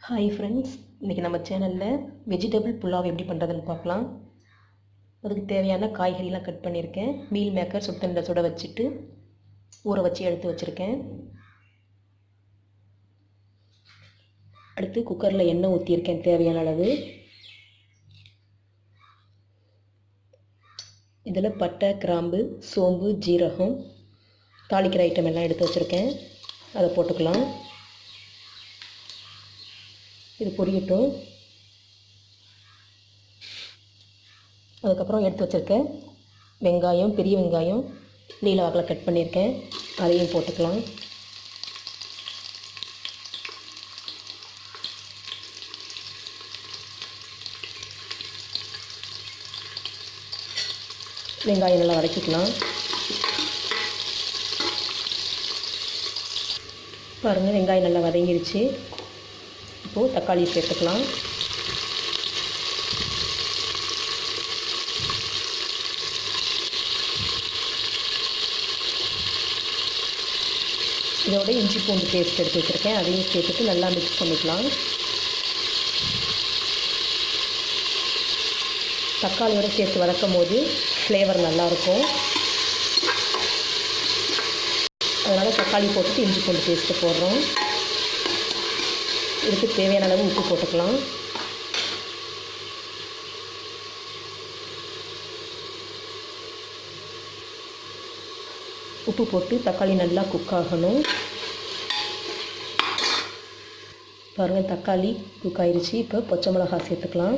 Hi friends, இன்றைக்கி நம்ம சேனலில் வெஜிடபிள் புலாவ் எப்படி பண்ணுறதுன்னு பார்க்கலாம். அதுக்கு தேவையான காய்கறிலாம் கட் பண்ணியிருக்கேன். மீல் மேக்கர் சுத்தண்ணில் சுட வச்சுட்டு ஊற வச்சு எடுத்து வச்சுருக்கேன். அடுத்து குக்கரில் எண்ணெய் ஊற்றியிருக்கேன் தேவையான அளவு. இதில் பட்டை, கிராம்பு, சோம்பு, ஜீரகம், தாளிக்கிற ஐட்டம் எல்லாம் எடுத்து வச்சுருக்கேன். அதை போட்டுக்கலாம். இது பொரியட்டும். அதுக்கப்புறம் எடுத்து வச்சுருக்கேன் வெங்காயம், பெரிய வெங்காயம் நீல வாக்கில் கட் பண்ணியிருக்கேன். அதையும் போட்டுக்கலாம். வெங்காயம் நல்லா வதக்கிக்கலாம். பாருங்கள், வெங்காயம் நல்லா வதங்கிடுச்சு. இப்போது தக்காளி சேர்த்துக்கலாம். இதோட இஞ்சி பூண்டு பேஸ்ட் எடுத்து வச்சுருக்கேன். அதையும் சேர்த்துட்டு நல்லா மிக்ஸ் பண்ணிக்கலாம். தக்காளியோடு சேர்த்து வதக்கும் போது ஃப்ளேவர் நல்லாயிருக்கும். அதனால் தக்காளி போட்டுட்டு இஞ்சி பூண்டு பேஸ்ட்டு போடுறோம். இதுக்கு தேவையான அளவு உப்பு போட்டுக்கலாம். உப்பு போட்டு தக்காளி நல்லா குக் ஆகணும். பாருங்கள், தக்காளி குக் ஆயிடுச்சு. இப்போ பச்சை மிளகாய் சேர்த்துக்கலாம்.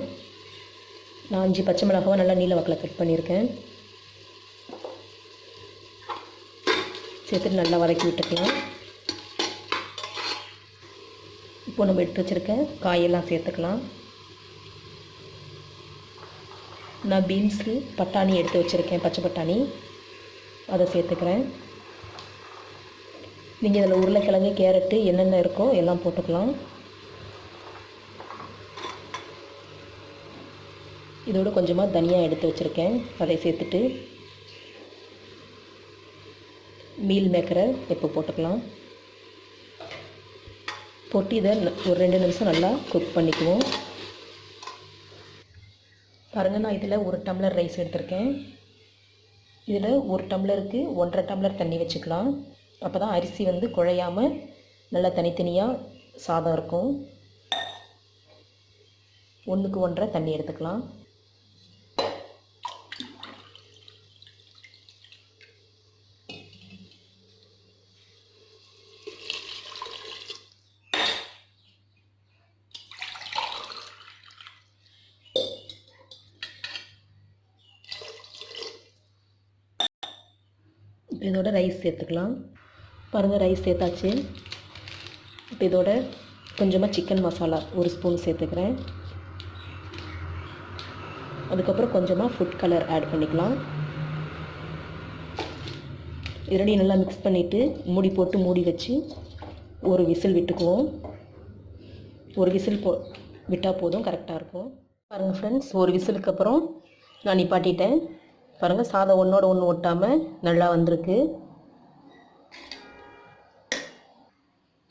நான் 5 பச்சை மிளகாவை நல்லா நீல வாக்கில் கட் பண்ணியிருக்கேன். சேர்த்துட்டு நல்லா வதக்கி விட்டுக்கலாம். இப்போ நம்ம எடுத்து வச்சுருக்க காயெல்லாம் சேர்த்துக்கலாம். நான் பீன்ஸு, பட்டாணி எடுத்து வச்சுருக்கேன், பச்சை பட்டாணி, அதை சேர்த்துக்கிறேன். நீங்கள் இதில் உருளைக்கிழங்கு, கேரட்டு என்னென்ன இருக்கோ எல்லாம் போட்டுக்கலாம். இதோடு கொஞ்சமாக தனியாக எடுத்து வச்சுருக்கேன், அதை சேர்த்துட்டு மீல் மேக்கரை இப்போ போட்டுக்கலாம். போட்டு இதை ஒரு 2 நிமிஷம் நல்லா குக் பண்ணிக்குவோம். பாருங்கள், நான் இதில் 1 டம்ளர் ரைஸ் எடுத்திருக்கேன். இதில் 1 டம்ளருக்கு 1.5 டம்ளர் தண்ணி வச்சுக்கலாம். அப்போ தான் அரிசி குழையாமல் நல்லா தனித்தனியாக சாதம் இருக்கும். 1க்கு 1.5 தண்ணி எடுத்துக்கலாம். இப்போ இதோட ரைஸ் சேர்த்துக்கலாம். பாருங்கள், ரைஸ் சேர்த்தாச்சு. இப்போ இதோட கொஞ்சமாக சிக்கன் மசாலா 1 ஸ்பூன் சேர்த்துக்கிறேன். அதுக்கப்புறம் கொஞ்சமாக ஃபுட் கலர் ஆட் பண்ணிக்கலாம். இதோடய நல்லா மிக்ஸ் பண்ணிவிட்டு மூடி போட்டு மூடி வச்சு ஒரு விசில் விட்டுக்குவோம். ஒரு விசில் விட்டால் போதும், கரெக்டாக இருக்கும். பாருங்கள் ஃப்ரெண்ட்ஸ், ஒரு விசிலுக்கு அப்புறம் நான் நிப்பாட்டிட்டேன். பாருங்கள், சாதம் ஒன்றோட ஒன்று ஒட்டாமல் நல்லா வந்திருக்கு.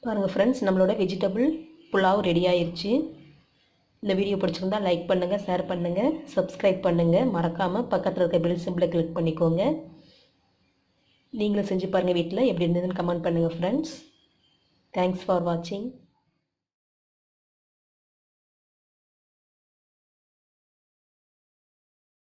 பாருங்கள் ஃப்ரெண்ட்ஸ், நம்மளோட வெஜிடபிள் புலாவ் ரெடி ஆயிடுச்சு. இந்த வீடியோ பிடிச்சிருந்தா லைக் பண்ணுங்கள், ஷேர் பண்ணுங்கள், சப்ஸ்கிரைப் பண்ணுங்கள். மறக்காமல் பக்கத்தில் இருக்க பெல் சிம்பிளை கிளிக் பண்ணிக்கோங்க. நீங்களும் செஞ்சு பாருங்கள் வீட்டில். எப்படி இருந்ததுன்னு கமெண்ட் பண்ணுங்கள் ஃப்ரெண்ட்ஸ். தேங்க்ஸ் ஃபார் வாட்சிங்.